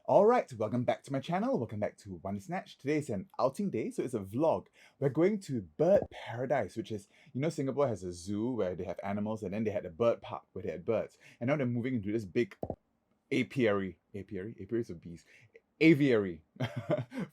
Alright, welcome back to my channel, welcome back to One Snatch. Today is an outing day, so it's a vlog. We're going to Bird Paradise, which is, Singapore has a zoo where they have animals, and then they had a bird park where they had birds. And now they're moving into this big apiary. Apiaries of bees. Aviary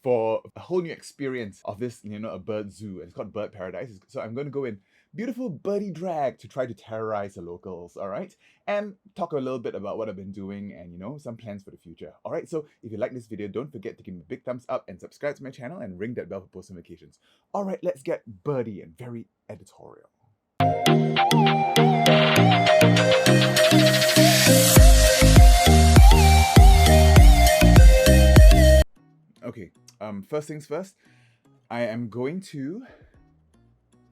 for a whole new experience of this, a bird zoo. And it's called Bird Paradise. So I'm going to go in beautiful birdie drag to try to terrorize the locals, all right? And talk a little bit about what I've been doing and, some plans for the future. All right, so if you like this video, don't forget to give me a big thumbs up and subscribe to my channel and ring that bell for post notifications. All right, let's get birdie and very editorial. Okay, first things first, I am going to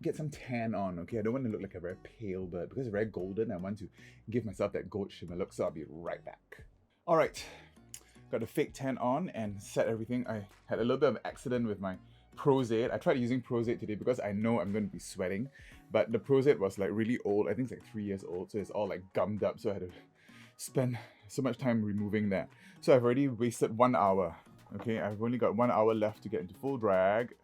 get some tan on, okay? I don't want to look like a very pale bird because it's very golden. I want to give myself that gold shimmer look, so I'll be right back. All right, got the fake tan on and set everything. I had a little bit of an accident with my Prozade. I tried using Prozade today because I know I'm going to be sweating, but the Prozade was like really old. I think it's like 3 years old, so it's all like gummed up, so I had to spend so much time removing that. So I've already wasted 1 hour. Okay, I've only got 1 hour left to get into full drag.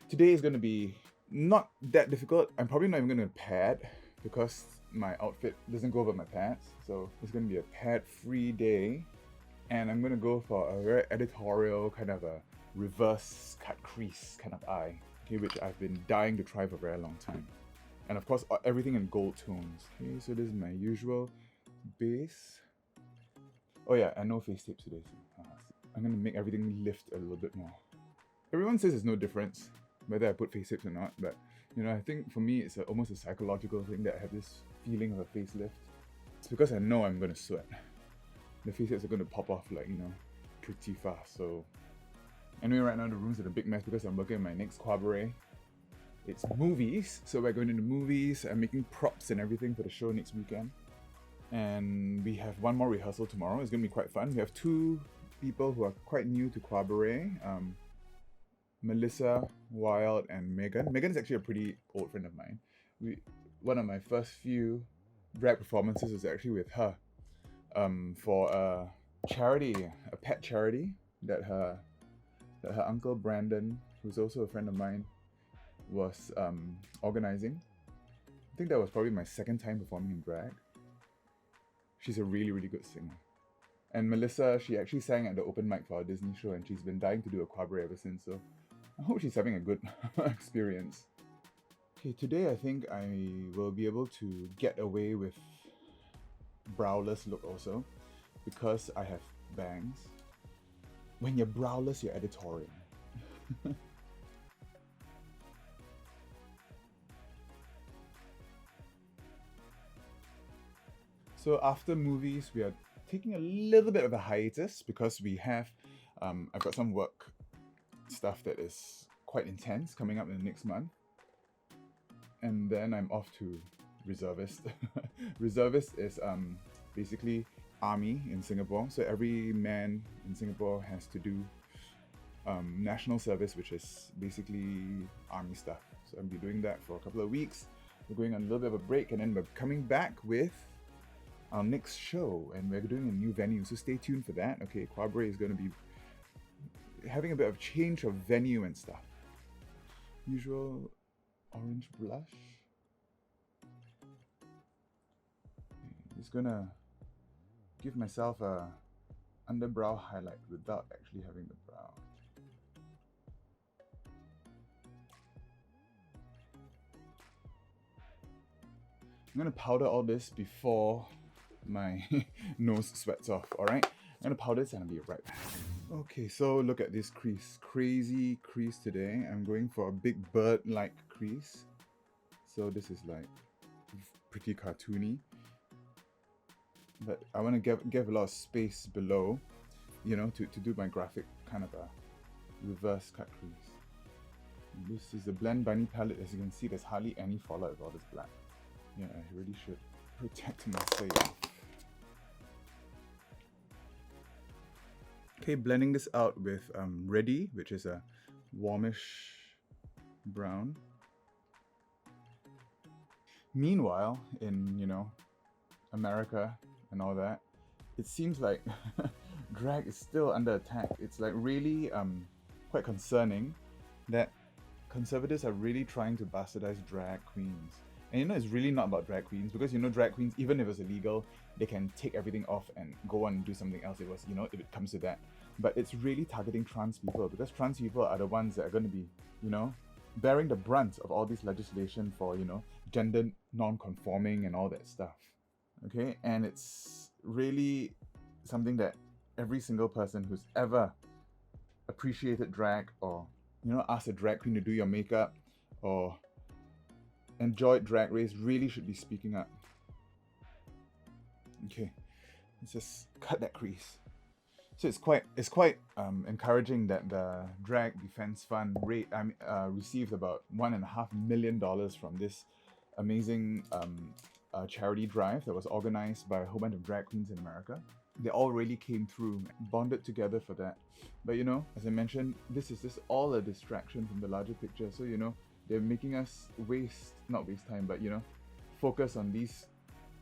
Today is going to be not that difficult. I'm probably not even going to pad because my outfit doesn't go over my pads. So it's going to be a pad-free day. And I'm going to go for a very editorial kind of a reverse cut crease kind of eye, okay, which I've been dying to try for a very long time. And of course, everything in gold tones. Okay, so this is my usual base. Oh yeah, and no face tape today. So, I'm going to make everything lift a little bit more. Everyone says there's no difference whether I put face tapes or not, but I think for me it's almost a psychological thing that I have this feeling of a facelift. It's because I know I'm going to sweat. The face tapes are going to pop off like, pretty fast. So anyway, right now the room's in a big mess because I'm working on my next cabaret. It's movies, so we're going into movies. I'm making props and everything for the show next weekend. And we have one more rehearsal tomorrow. It's going to be quite fun. We have two people who are quite new to cabaret, Melissa, Wild, and Megan. Megan is actually a pretty old friend of mine. One of my first few drag performances was actually with her for a charity, a pet charity that her uncle Brandon, who's also a friend of mine, was organizing. I think that was probably my second time performing in drag. She's a really, really good singer. And Melissa, she actually sang at the open mic for our Disney show, and she's been dying to do a cabaret ever since, so I hope she's having a good experience. Okay, today I think I will be able to get away with browless look also, because I have bangs. When you're browless, you're editorial. So after movies, we are taking a little bit of a hiatus because we have, I've got some work stuff that is quite intense coming up in the next month. And then I'm off to reservist. Reservist is basically army in Singapore. So every man in Singapore has to do national service, which is basically army stuff. So I'll be doing that for a couple of weeks. We're going on a little bit of a break, and then we're coming back with our next show, and we're doing a new venue, so stay tuned for that. Okay, cabaret is going to be having a bit of change of venue and stuff. Usual orange blush. Just gonna give myself a underbrow highlight without actually having the brow. I'm gonna powder all this before my nose sweats off. All right, I'm gonna powder this and I'll be right back. Okay, so look at this crease. Crazy crease today. I'm going for a big bird-like crease. So this is like pretty cartoony, but I want to give a lot of space below, to do my graphic kind of a reverse cut crease. This is a Blend Bunny palette. As you can see, there's hardly any fallout with all this black. Yeah, I really should protect myself. Okay, blending this out with Birdie, which is a warmish brown. Meanwhile, in America and all that, it seems like drag is still under attack. It's like really quite concerning that conservatives are really trying to bastardize drag queens. And you know, it's really not about drag queens, because you know, drag queens, even if it's illegal, they can take everything off and go on and do something else. It was, you know, if it comes to that. But it's really targeting trans people, because trans people are the ones that are going to be, you know, bearing the brunt of all this legislation for, you know, gender non-conforming and all that stuff. Okay, and it's really something that every single person who's ever appreciated drag, or you know, asked a drag queen to do your makeup, or enjoyed Drag Race, really should be speaking up. Okay, let's just cut that crease. So it's quite encouraging that the Drag Defense Fund received about $1.5 million from this amazing charity drive that was organized by a whole bunch of drag queens in America. They all really came through, bonded together for that. But you know, as I mentioned, this is just all a distraction from the larger picture. So you know, they're making us not waste time, but you know, focus on these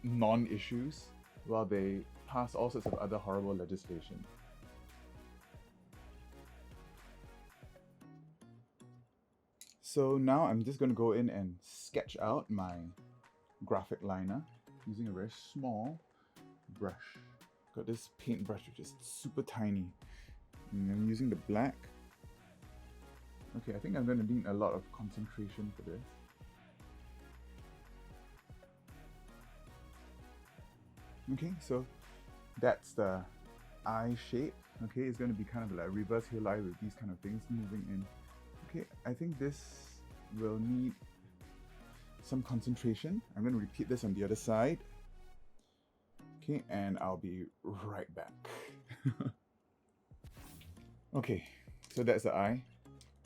non-issues while they pass all sorts of other horrible legislation. So now I'm just going to go in and sketch out my graphic liner using a very small brush. Got this paintbrush which is super tiny. And I'm using the black. Okay, I think I'm going to need a lot of concentration for this. Okay, so that's the eye shape. Okay, it's going to be kind of like a reverse heel eye with these kind of things moving in. Okay, I think this will need some concentration. I'm going to repeat this on the other side. Okay, and I'll be right back. Okay, so that's the eye.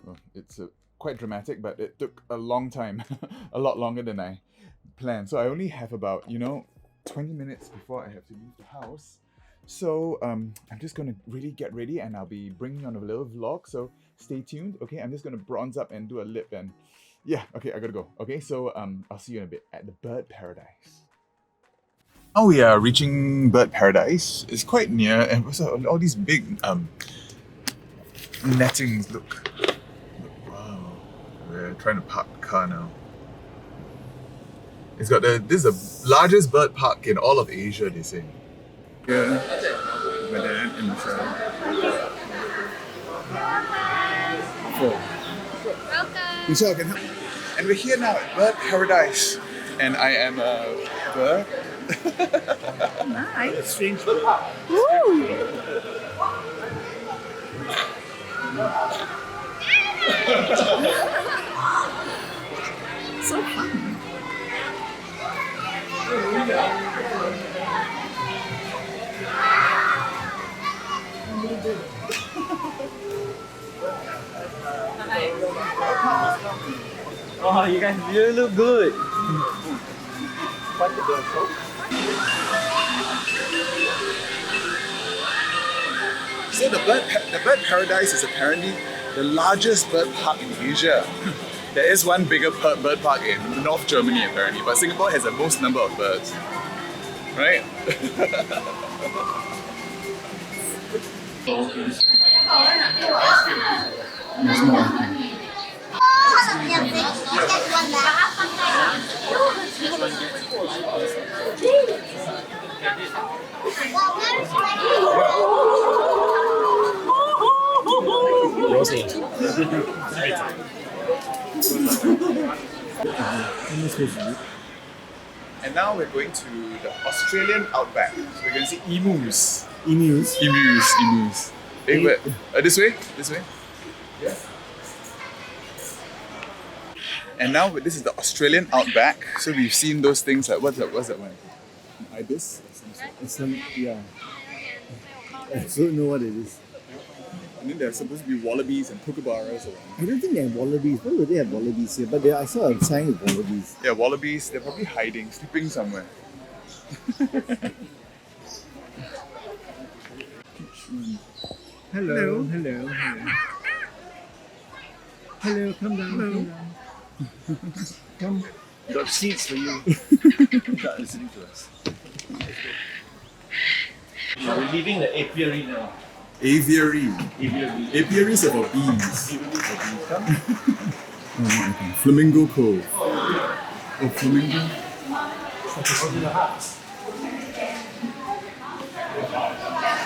Well, it's quite dramatic, but it took a long time, a lot longer than I planned. So I only have about, 20 minutes before I have to leave the house. So I'm just gonna really get ready, and I'll be bringing on a little vlog, so stay tuned. Okay, I'm just gonna bronze up and do a lip, and yeah, okay, I gotta go. Okay, so I'll see you in a bit at the Bird Paradise. Oh, we are reaching Bird Paradise. It's quite near, and also all these big nettings. Look, wow. We're trying to park the car now. It's got this is the largest bird park in all of Asia, they say. Yeah, my dad and Michelle. Welcome. Michelle, can help. And we're here now at Bird Paradise, and I am a bird. Nice. Strange. Woo! So fun. Oh, you guys really look good. So the Bird Paradise is apparently the largest bird park in Asia. There is one bigger bird park in North Germany apparently, but Singapore has the most number of birds. Right? And now we're going to the Australian outback. So we're going to see emus. Emus. Hey, wait, this way? Yeah. And now this is the Australian outback. So we've seen those things like, what's that one? Ibis? Yeah. I don't know what it is. And then there's supposed to be wallabies and kookaburras. I don't think they have wallabies. Why would they have wallabies here? But I saw a sign with wallabies. Yeah, wallabies. They're probably hiding, sleeping somewhere. Hello. Hello, come down. Come. We got seats for you. Start listening to us. We're leaving the apiary now. Aviary. Apiary. Apiaries are for bees. Oh, okay. Flamingo Cove. Oh, Flamingo.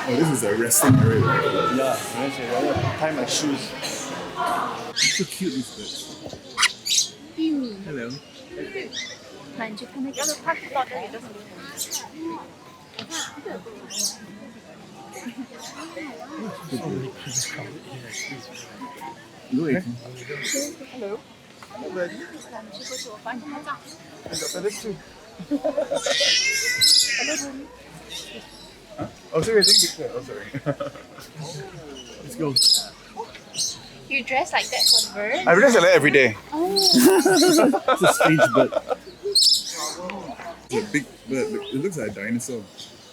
Oh, this is a resting area. Yeah, tie my shoes. So cute, these birds. 玉米， Hello. 那你去看那个。Look. Hello。 Birdie. 那你去过去，我帮你拍照。 I got feathers too. Huh? Oh, sorry, I didn't get that. Oh, sorry. Let's go. You dress like that for the bird? I realize I like every day. Oh. It's a strange bird. It's a big bird. Look, it looks like a dinosaur.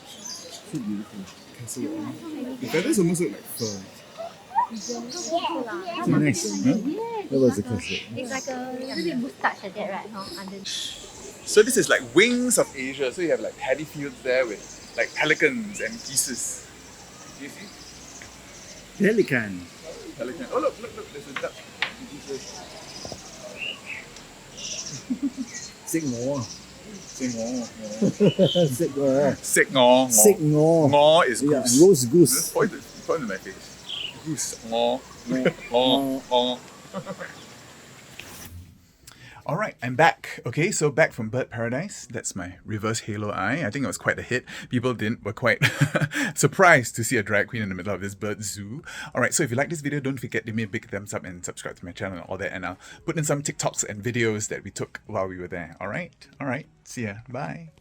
So beautiful. Castle. The feathers almost look like fur. So nice. Huh? What was the question? It's like a little bit moustache like that, right? Huh? Under. So this is like wings of Asia. So you have like paddy fields there with like pelicans and geese. Do you see? Pelican. Pelican. Oh look, there's a duck. Sick ngor. Sing ngor. Sick ngor. Sick ngor. Sick ngor. Ngor is Yeah, goose. roast goose. Point in my face. Goose. Ngor. Ngor. Alright, I'm back. Okay, so back from Bird Paradise. That's my reverse halo eye. I think it was quite a hit. People were quite surprised to see a drag queen in the middle of this bird zoo. Alright, so if you like this video, don't forget to give me a big thumbs up and subscribe to my channel and all that. And I'll put in some TikToks and videos that we took while we were there. Alright, see ya. Bye.